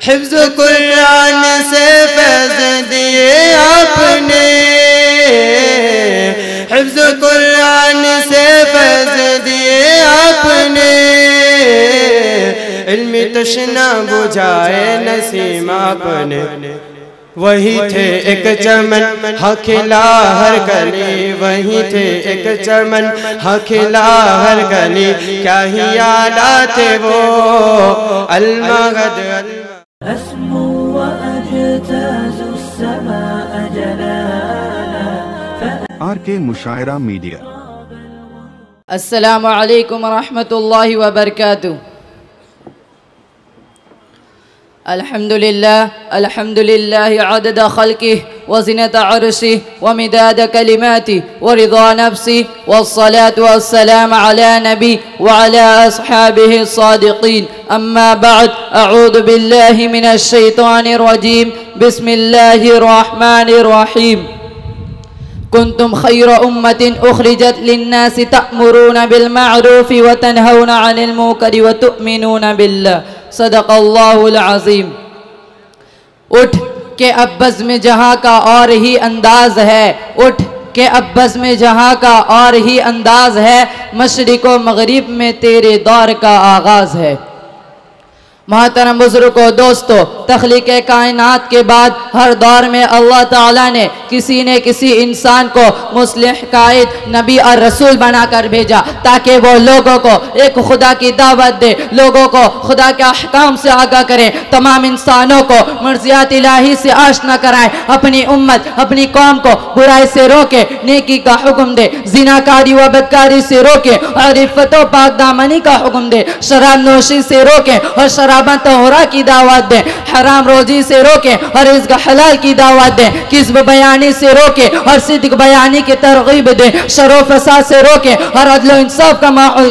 हिफ्ज़ कुरान से फैज़ दिए आपने, हिफ्ज़ कुरान से फैज़ दिए आपने, इल्मी तशना बुझाए नसीम आपने। वही थे एक चमन हखिला हर गली, वही थे एक चमन हखिला हर गली, क्या ही यादा थे वो अलमगद। RK मुशायरा media. अस्सलामु अलैकुम रहमतुल्लाहि व बरकातुहू। अल्हम्दुलिल्लाह अल्हम्दुलिल्लाह अदद खल्क़िही व ज़िनत अर्शिही व मिदाद कलिमातिही व रिज़ा नफ्सिही वस्सलातु वस्सलामु अला नबी व अला अस्हाबिही अस्सादिक़ीन। अम्मा बअद, अऊज़ु बिल्लाहि मिनश शैतानिर रजीम। बिस्मिल्लाहिर रहमानिर रहीम। कुंतुम खैर उम्मतिन उखरिजत लिन्नासि तअमुरूना बिल मअरूफि व तनहौना अनिल मुनकरि व तु'मिनूना बिल्लाह। सदक़ल्लाहुल अज़ीम। उठ के अब बज़्म जहाँ का और ही अंदाज है, उठ के अब बज़्म जहाँ का और ही अंदाज है, मशरिक़ व मग़रिब में तेरे दौर का आगाज़ है। मोहतरम बुज़ुर्गों, दोस्तों, तख्लीक़ कायनात के बाद हर दौर में अल्लाह ताला ने किसी इंसान को मुस्लिह कायद नबी और रसूल बनाकर भेजा ताकि वो लोगों को एक खुदा की दावत दे, लोगों को खुदा के अहकाम से आगाह करे, तमाम इंसानों को मर्ज़ियात इलाही से आशना कराए, अपनी उम्मत अपनी कौम को बुराई से रोके, नेकी का हुक्म दे, ज़िनाकारी व बदकारी से रोके और इफ़्फ़त व पाक दामनी का हुक्म दे, शराब नोशी से रोके और शराब तोहरा की दावत दे, हराम रोजी से रोके और रिज़्क़ हलाल की दावत दे, किस्ब बयानी से रोके और सिद्क़ बयानी की तरग़ीब दे, शर व फसाद से रोके और अदल व इंसाफ का माहौल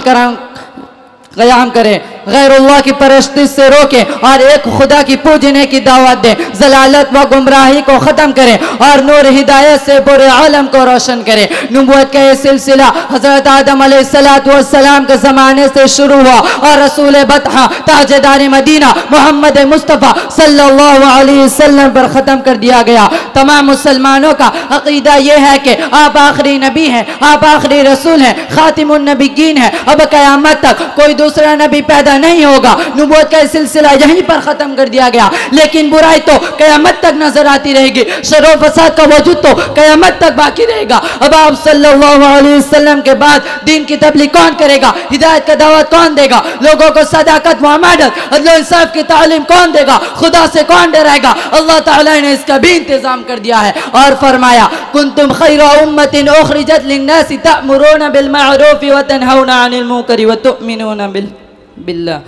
क़याम करे, गैरुल्लाह की परस्तिश से रोके और एक खुदा की पूजने की दावत दे, जलालत व गुमराही को ख़त्म करे और नूर हिदायत से पूरे आलम को रोशन करे। नबूवत का ये सिलसिला हज़रत आदम अलैहिस्सलाम के ज़माने से शुरू हुआ और रसूल बतहा ताजदार मदीना मोहम्मद मुस्तफ़ा सल्लल्लाहु अलैहि वसल्लम पर ख़त्म कर दिया गया। तमाम मुसलमानों का अक़ीदा यह है कि आप आखिरी नबी हैं, आप आखिरी रसूल हैं, ख़ातिमुन नबिय्यीन हैं, अब क़यामत तक कोई दूसरा नबी पैदा नहीं होगा। नबूवत का सिलसिला यहीं पर ख़त्म कर दिया गया, लेकिन बुराई तो क़यामत तक नजर आती रहेगी, शर व फसाद का वजूद तो क़यामत तक बाकी रहेगा। अब आप सल्लल्लाहु अलैहि वसल्लम के बाद दीन की तबलीग कौन करेगा, हिदायत का दावत कौन देगा, लोगों को सदाकत व अमानत अदल व इंसाफ की तालीम कौन देगा, खुदा से कौन डराएगा? अल्लाह ताला ने इसका भी इंतजाम कर दिया है और फरमाया, कुंतुम खैर उम्मतिन उखरिजत लिन्नासि तअमुरूना बिल मअरूफि व तनहौना अनिल मुनकरि व तु'मिनूना बिल्लाह।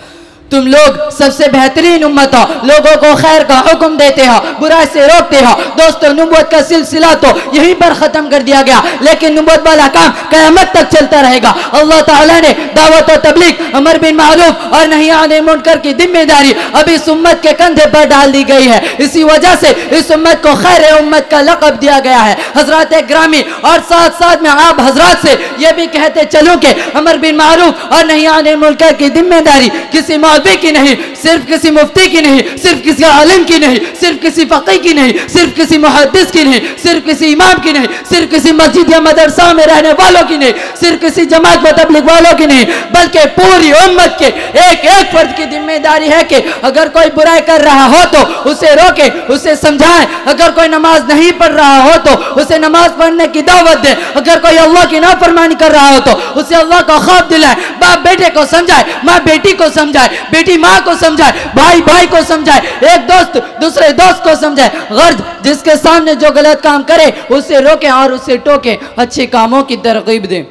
तुम लोग सबसे बेहतरीन उम्मत हो, लोगों को खैर का हुक्म देते हो, बुराई से रोकते हो। दोस्तों, नबूवत का सिलसिला तो यहीं पर ख़त्म कर दिया गया, लेकिन नबूवत वाला काम क़यामत तक चलता रहेगा। अल्लाह ताला ने दावत और तबलीग, अमर बिन मारूफ और नही अनिल मुनकर की जिम्मेदारी अब इस उम्मत के कंधे पर डाल दी गई है। इसी वजह से इस उम्मत को खैर उम्मत का लक़ब दिया गया है। हज़रात ग्रामी और साथ साथ में आप हज़रात से ये भी कहते चलूँ कि अमर बिन मारूफ और नही अनिल मुनकर की जिम्मेदारी किसी की नहीं, सिर्फ किसी मुफ्ती की नहीं, सिर्फ किसी आलिम की नहीं, सिर्फ किसी फ़क़ीह की नहीं, सिर्फ किसी मुहद्दिस की नहीं, सिर्फ किसी इमाम की नहीं, सिर्फ किसी मस्जिद या मदरसा में रहने वालों की नहीं, सिर्फ किसी जमात व तबलीग वालों की नहीं, बल्कि पूरी उम्मत के एक एक फर्द की जिम्मेदारी है कि अगर कोई बुराई कर रहा हो तो उसे रोके, उसे समझाएं। अगर कोई नमाज नहीं पढ़ रहा हो तो उसे नमाज पढ़ने की दावत दे। अगर कोई अल्लाह की नाफरमानी कर रहा हो तो उसे अल्लाह का खौफ दिलाए। बाप बेटे को समझाए, माँ बेटी को समझाए, बेटी माँ को समझाए, भाई भाई को समझाए, एक दोस्त दूसरे दोस्त को समझाए। गर्ज जिसके सामने जो गलत काम करे उसे रोके और उसे टोके, अच्छे कामों की तरगीब दें।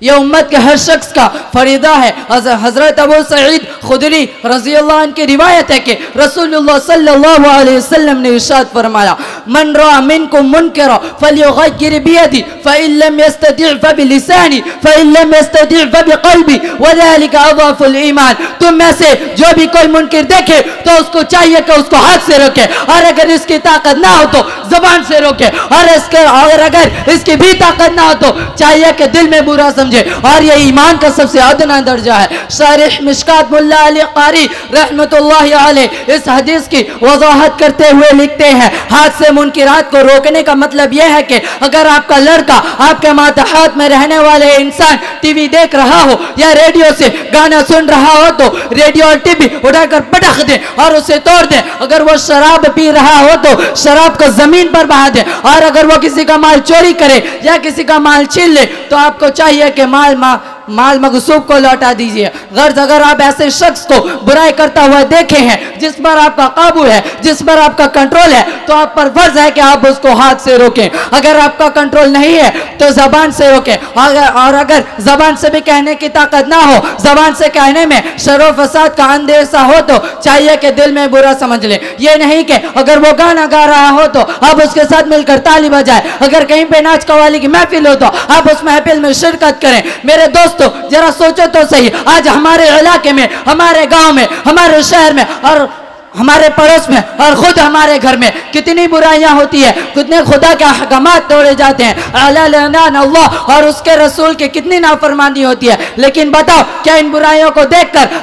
यह उम्मत के हर शख्स का फरीदा है। हज़रत अबू सईद खुदरी रज़ी अल्लाह अन्हु की रिवायत है कि रसूलुल्लाह सल्लल्लाहु अलैहि वसल्लम ने इरशाद फरमाया, मन रआ मिनकुम मुनकरा फलयुग़य्यिर बियदिही फ़इन लम यस्तति' फ़बिलिसानिही फ़इन लम यस्तति' फ़बिक़ल्बिही वज़ालिका अज़अफ़ुल ईमान। तुम में से जो भी कोई मुनकर देखे तो उसको चाहिए कि उसको हाथ से रोके, और अगर इसकी ताकत ना हो तो ज़बान से रोके, और अगर इसकी भी ताकत ना हो तो चाहिए कि दिल में बुरा समझे, और ये ईमान का सबसे अदना दर्जा है। शारिह मिशकात मुल्ला अली कारी रहमतुल्लाहि अलैह इस हदीस की वजाहत करते हुए लिखते हैं, हाथ से मुनकिरात को रोकने का मतलब यह है कि अगर आपका लड़का आपके मातहत में रहने वाले इंसान टीवी देख रहा हो या रेडियो से गाना सुन रहा हो तो रेडियो और टीवी उठाकर पटक दे और उसे तोड़ दे। अगर वो शराब पी रहा हो तो शराब को जमीन पर बहा दे, और अगर वो किसी का माल चोरी करे या किसी का माल छीन ले तो आपको चाहिए कि माल मगसूब को लौटा दीजिए। गर्ज अगर आप ऐसे शख्स को बुराई करता हुआ देखे हैं जिस पर आपका काबू है, जिस पर आपका कंट्रोल है, तो आप पर फर्ज है कि आप उसको हाथ से रोकें। अगर आपका कंट्रोल नहीं है तो जबान से रोकें, और अगर जबान से भी कहने की ताकत ना हो, जबान से कहने में शर फसाद का अंदेशा हो तो चाहिए कि दिल में बुरा समझ ले। ये नहीं कि अगर वो गाना गा रहा हो तो आप उसके साथ मिलकर ताली बजाएं, अगर कहीं पे नाच कवाली की महफिल हो तो आप उस महफिल में शिरकत करें। मेरे दोस्तों जरा सोचो तो सही, आज हमारे इलाके में, हमारे गांव में, हमारे शहर में और हमारे पड़ोस में और खुद हमारे घर में कितनी बुराइयां होती है, कितने खुदा के अहकामात तोड़े जाते हैं, अल्लाह और उसके रसूल की कितनी नाफरमानी होती है। लेकिन बताओ क्या इन बुराइयों को देखकर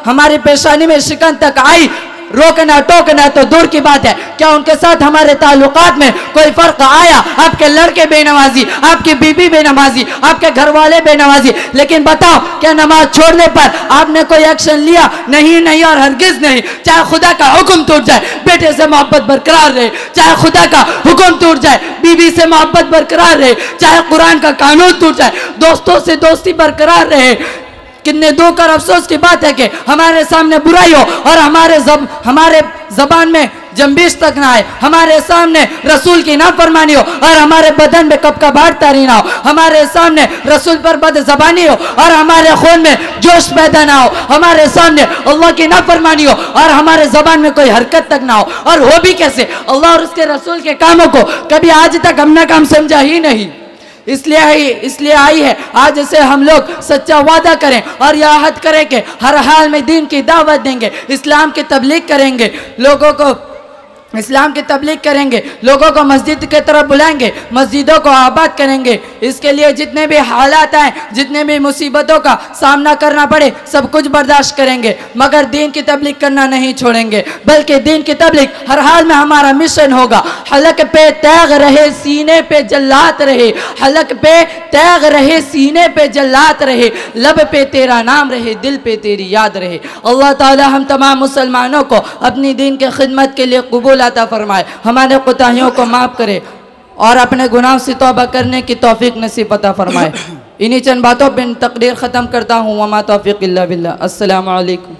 हमारी पेशानी में शिकन तक आई? रोकना टोकना तो दूर की बात है, क्या उनके साथ हमारे ताल्लुकात में कोई फर्क आया? आपके लड़के बेनमाजी, आपकी बीबी बेनमाजी, आपके घर वाले बेनमाजी, लेकिन बताओ क्या नमाज छोड़ने पर आपने कोई एक्शन लिया? नहीं और हरगिज नहीं। चाहे खुदा का हुक्म टूट जाए, बेटे से मोहब्बत बरकरार रहे, चाहे खुदा का हुक्म टूट जाए, बीबी से मोहब्बत बरकरार रहे, चाहे कुरान का कानून टूट जाए, दोस्तों से दोस्ती बरकरार रहे। कितने दुख और अफसोस की बात है कि हमारे सामने बुराई हो और हमारे जबान में जंबिश तक ना आए, हमारे सामने रसूल की नाफरमानी हो और हमारे बदन में कपकपाहट तारी ना हो, हमारे सामने रसूल पर बदज़बानी हो और हमारे खून में जोश पैदा ना हो, हमारे सामने अल्लाह की नाफरमानी हो और हमारे जबान में कोई हरकत तक ना हो। और वो भी कैसे? अल्लाह और उसके रसूल के कामों को कभी आज तक हमने काम समझा ही नहीं, इसलिए आई है आज से हम लोग सच्चा वादा करें और यह अहद करें कि हर हाल में दीन की दावत देंगे, इस्लाम की तबलीग करेंगे, लोगों को इस्लाम की तबलीग करेंगे, लोगों को मस्जिद की तरफ बुलाएंगे, मस्जिदों को आबाद करेंगे। इसके लिए जितने भी हालात आए, जितने भी मुसीबतों का सामना करना पड़े, सब कुछ बर्दाश्त करेंगे, मगर दीन की तबलीग करना नहीं छोड़ेंगे, बल्कि दीन की तबलीग हर हाल में हमारा मिशन होगा। हलक पे तैग रहे, सीने पे जल्लात रहे, हलक पे तैग रहे, सीने पे जल्लात रहे, लब पे तेरा नाम रहे, दिल पे तेरी याद रहे। अल्लाह ताला हम तमाम मुसलमानों को अपनी दीन के खिदमत के लिए कबूल अता फरमाए, हमारे कोताहियों को माफ़ करे और अपने गुनाह से तौबा करने की तौफीक नसीब अता फरमाए। इन्हीं चंद बातों पर तकरीर ख़त्म करता हूँ। वमा तौफीक इल्ला बिल्लाह। अस्सलामु अलैकुम।